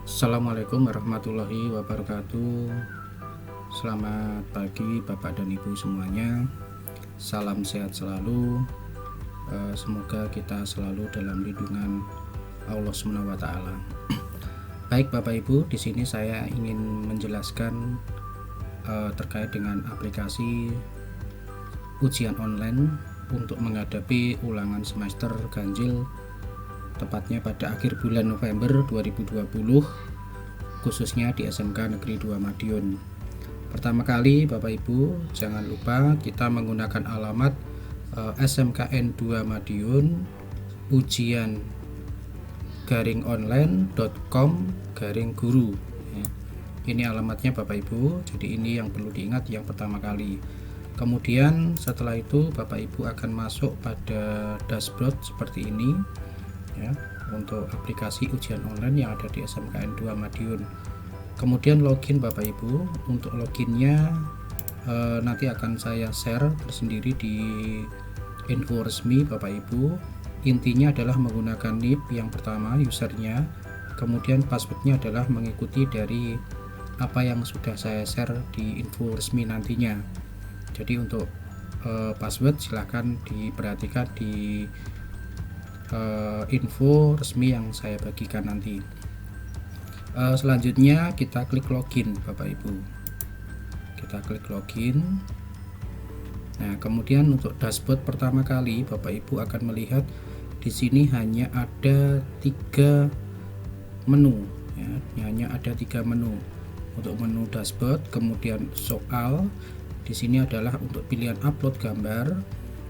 Assalamualaikum warahmatullahi wabarakatuh. Selamat pagi Bapak dan Ibu semuanya. Salam sehat selalu. Semoga kita selalu dalam lindungan Allah SWT. Baik Bapak Ibu, di sini saya ingin menjelaskan terkait dengan aplikasi ujian online untuk menghadapi ulangan semester ganjil, tepatnya pada akhir bulan November 2020, khususnya di SMK Negeri 2 Madiun. Pertama kali Bapak Ibu, jangan lupa kita menggunakan alamat SMKN 2 Madiun ujian _online.com/guru. Ini alamatnya Bapak Ibu, jadi ini yang perlu diingat yang pertama kali. Kemudian setelah itu Bapak Ibu akan masuk pada dashboard seperti ini ya, untuk aplikasi ujian online yang ada di SMKN 2 Madiun. Kemudian login Bapak Ibu. Untuk loginnya nanti akan saya share tersendiri di info resmi Bapak Ibu. Intinya adalah menggunakan NIP yang pertama, usernya, kemudian passwordnya adalah mengikuti dari apa yang sudah saya share di info resmi nantinya. Jadi untuk password silahkan diperhatikan di info resmi yang saya bagikan nanti. Selanjutnya kita klik login Bapak Ibu. Kita klik login. Nah, kemudian untuk dashboard pertama kali Bapak Ibu akan melihat di sini hanya ada 3 menu ya, hanya ada 3 menu. Untuk menu dashboard, kemudian soal, di sini adalah untuk pilihan upload gambar,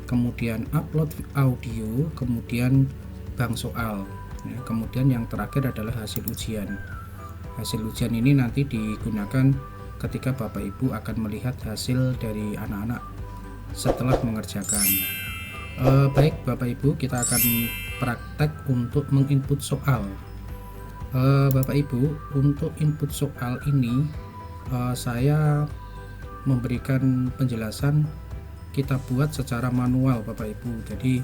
kemudian upload audio, kemudian bank soal ya, kemudian yang terakhir adalah hasil ujian. Hasil ujian ini nanti digunakan ketika Bapak Ibu akan melihat hasil dari anak-anak setelah mengerjakan. Baik Bapak Ibu, kita akan praktek untuk menginput soal. Bapak Ibu, untuk input soal ini saya memberikan penjelasan kita buat secara manual Bapak Ibu. Jadi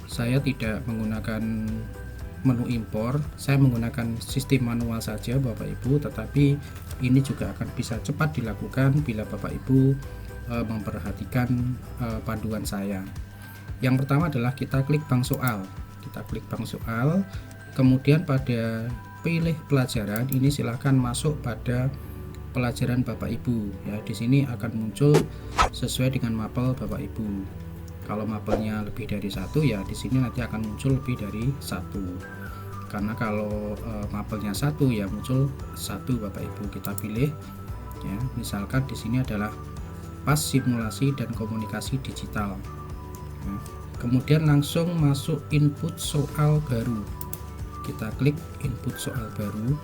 saya tidak menggunakan menu impor, saya menggunakan sistem manual saja Bapak Ibu, tetapi ini juga akan bisa cepat dilakukan bila Bapak Ibu memperhatikan panduan saya. Yang pertama adalah kita klik bank soal. Kita klik bank soal, kemudian pada pilih pelajaran ini silahkan masuk pada pelajaran Bapak Ibu ya. Di sini akan muncul sesuai dengan mapel Bapak Ibu. Kalau mapelnya lebih dari 1 ya di sini nanti akan muncul lebih dari 1. Karena kalau mapelnya 1 ya muncul 1 Bapak Ibu. Kita pilih ya, misalkan di sini adalah pas simulasi dan komunikasi digital. Nah, kemudian langsung masuk input soal baru. Kita klik input soal baru.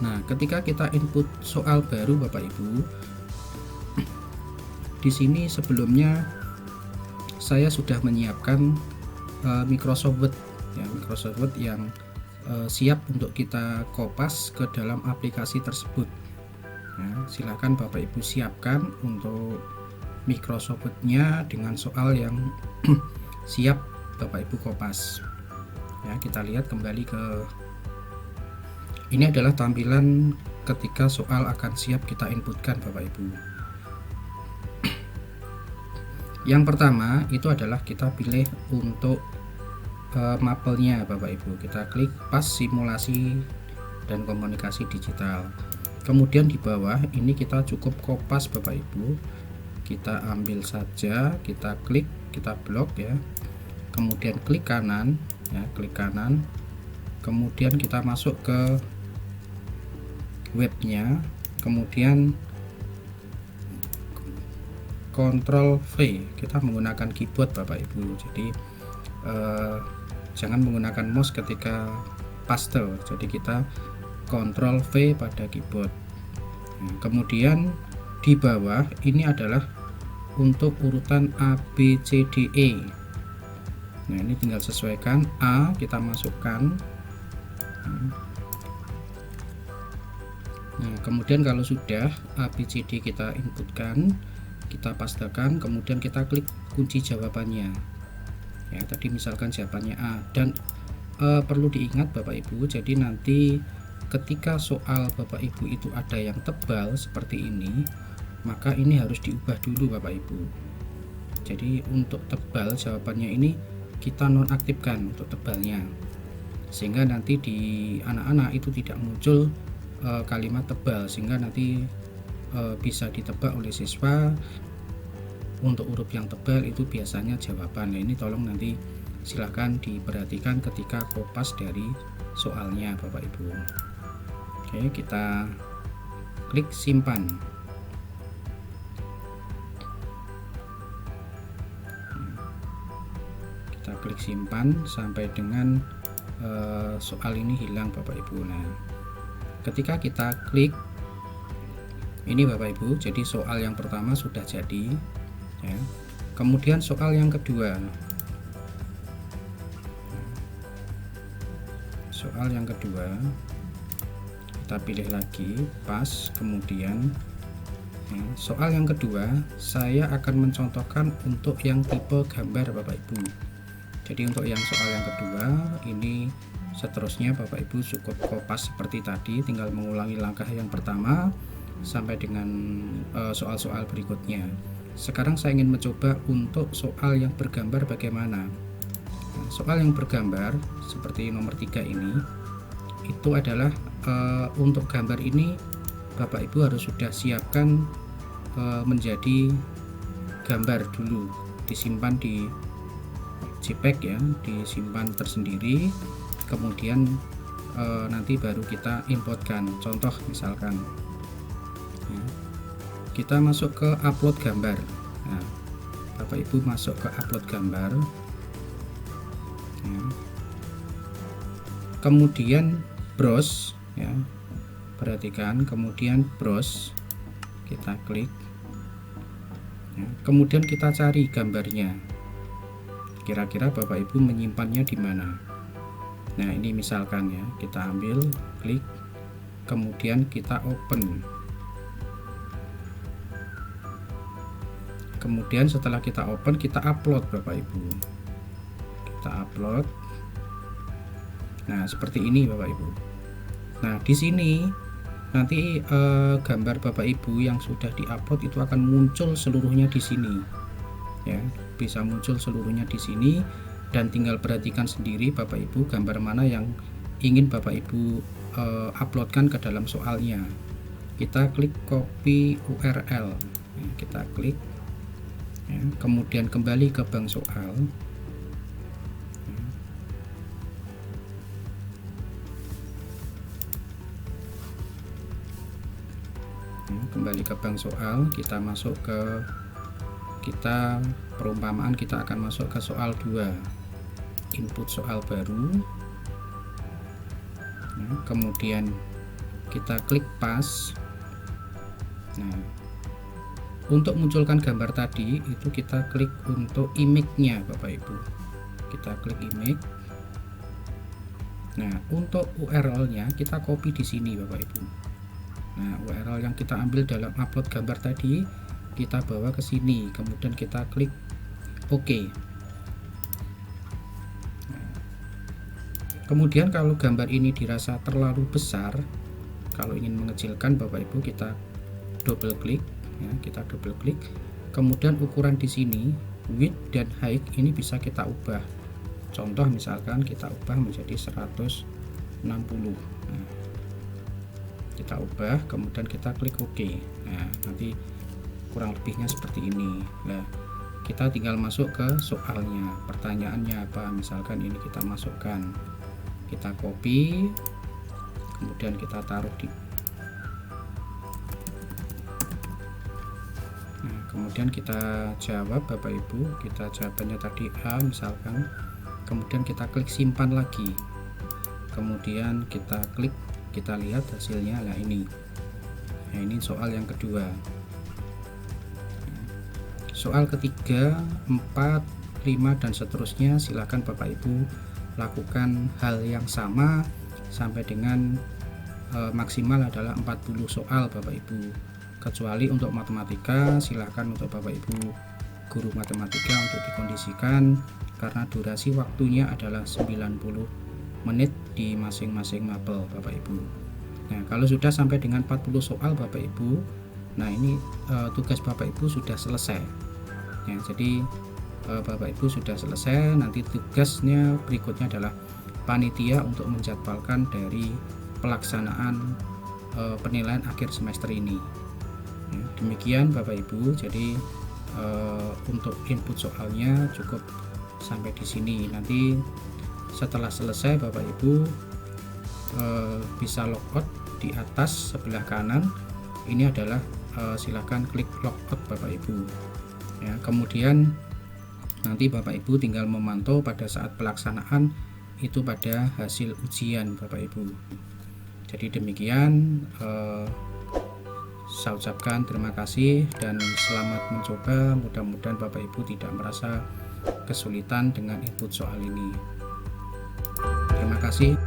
Nah, ketika kita input soal baru Bapak Ibu, di sini sebelumnya saya sudah menyiapkan Microsoft Word ya, Microsoft Word yang siap untuk kita kopas ke dalam aplikasi tersebut. Nah, silakan Bapak Ibu siapkan untuk Microsoft Word-nya dengan soal yang siap Bapak Ibu kopas. Ya, kita lihat kembali ke ini adalah tampilan ketika soal akan siap kita inputkan Bapak Ibu. Yang pertama itu adalah kita pilih untuk mapelnya Bapak Ibu. Kita klik pas simulasi dan komunikasi digital. Kemudian di bawah ini kita cukup kopas Bapak Ibu. Kita ambil saja, kita klik, kita blok ya. Kemudian klik kanan ya, klik kanan. Kemudian kita masuk ke webnya, kemudian Ctrl V. Kita menggunakan keyboard Bapak Ibu. Jadi jangan menggunakan mouse ketika paste. Jadi kita Ctrl V pada keyboard. Nah, kemudian di bawah ini adalah untuk urutan A, B, C, D, E. Nah, ini tinggal sesuaikan. A kita masukkan. Nah, kemudian kalau sudah A, B, C, D kita inputkan, kita pastekan, kemudian kita klik kunci jawabannya. ya. Tadi misalkan jawabannya A, dan perlu diingat Bapak Ibu, jadi nanti ketika soal Bapak Ibu itu ada yang tebal seperti ini, maka ini harus diubah dulu Bapak Ibu. Jadi untuk tebal jawabannya ini kita nonaktifkan untuk tebalnya, sehingga nanti di anak-anak itu tidak muncul kalimat tebal, sehingga nanti bisa ditebak oleh siswa. Untuk huruf yang tebal itu biasanya jawaban. Nah, ini tolong nanti silahkan diperhatikan ketika kopas dari soalnya Bapak Ibu. Oke, kita klik simpan. Kita klik simpan sampai dengan soal ini hilang Bapak Ibu. Nah, ketika kita klik ini Bapak Ibu, jadi soal yang pertama sudah jadi ya. Kemudian soal yang kedua, kita pilih lagi pas. Kemudian ya, soal yang kedua saya akan mencontohkan untuk yang tipe gambar Bapak Ibu. Jadi untuk yang soal yang kedua ini seterusnya Bapak Ibu cukup kopas seperti tadi, tinggal mengulangi langkah yang pertama sampai dengan soal-soal berikutnya. Sekarang saya ingin mencoba untuk soal yang bergambar bagaimana. Nah, soal yang bergambar seperti nomor 3 ini, itu adalah untuk gambar ini Bapak Ibu harus sudah siapkan menjadi gambar dulu, disimpan di JPEG ya, disimpan tersendiri, kemudian nanti baru kita importkan. Contoh misalkan ya, kita masuk ke upload gambar. Nah, Bapak Ibu masuk ke upload gambar ya. Kemudian browse ya, perhatikan, kemudian browse, kita klik ya. Kemudian kita cari gambarnya, kira-kira Bapak Ibu menyimpannya di mana. Nah, ini misalkan ya, kita ambil, klik, kemudian kita open. Kemudian setelah kita open, kita upload Bapak Ibu. Kita upload. Nah, seperti ini Bapak Ibu. Nah, di sini nanti gambar Bapak Ibu yang sudah diupload itu akan muncul seluruhnya di sini. Ya, bisa muncul seluruhnya di sini, dan tinggal perhatikan sendiri Bapak Ibu gambar mana yang ingin Bapak Ibu uploadkan ke dalam soalnya. Kita klik copy URL. Ya, kita klik. Ya, kemudian kembali ke bank soal. Ya, kembali ke bank soal, kita masuk ke perumpamaan, kita akan masuk ke soal 2, input soal baru ya, kemudian kita klik pas. Nah, untuk munculkan gambar tadi itu kita klik untuk image-nya Bapak Ibu, kita klik image. Nah, untuk URL-nya kita copy di sini Bapak Ibu. Nah, URL yang kita ambil dalam upload gambar tadi kita bawa ke sini, kemudian kita klik OK. Nah, kemudian kalau gambar ini dirasa terlalu besar, kalau ingin mengecilkan Bapak Ibu, kita double klik ya, kita double klik, kemudian ukuran di sini width dan height ini bisa kita ubah. Contoh misalkan kita ubah menjadi 160. Nah, kita ubah, kemudian kita klik OK. Nah, nanti kurang lebihnya seperti ini. Nah, kita tinggal masuk ke soalnya, pertanyaannya apa, misalkan ini kita masukkan, kita copy, kemudian kita taruh di, nah, kemudian kita jawab Bapak Ibu, kita jawabannya tadi A misalkan, kemudian kita klik simpan lagi, kemudian kita klik, kita lihat hasilnya. Nah, ini soal yang kedua. Soal ketiga, 4, 5 dan seterusnya silakan Bapak Ibu lakukan hal yang sama sampai dengan maksimal adalah 40 soal Bapak Ibu. Kecuali untuk matematika, silakan untuk Bapak Ibu guru matematika untuk dikondisikan karena durasi waktunya adalah 90 menit di masing-masing mapel Bapak Ibu. Nah, kalau sudah sampai dengan 40 soal Bapak Ibu, nah ini tugas Bapak Ibu sudah selesai ya. Jadi Bapak Ibu sudah selesai, nanti tugasnya berikutnya adalah panitia untuk menjadwalkan dari pelaksanaan penilaian akhir semester ini ya. Demikian Bapak Ibu, jadi untuk input soalnya cukup sampai di sini. Nanti setelah selesai Bapak Ibu bisa logout di atas sebelah kanan ini adalah silakan klik logout Bapak Ibu ya. Kemudian nanti Bapak Ibu tinggal memantau pada saat pelaksanaan itu pada hasil ujian Bapak Ibu. Jadi demikian, saya ucapkan terima kasih dan selamat mencoba. Mudah-mudahan Bapak Ibu tidak merasa kesulitan dengan input soal ini. Terima kasih.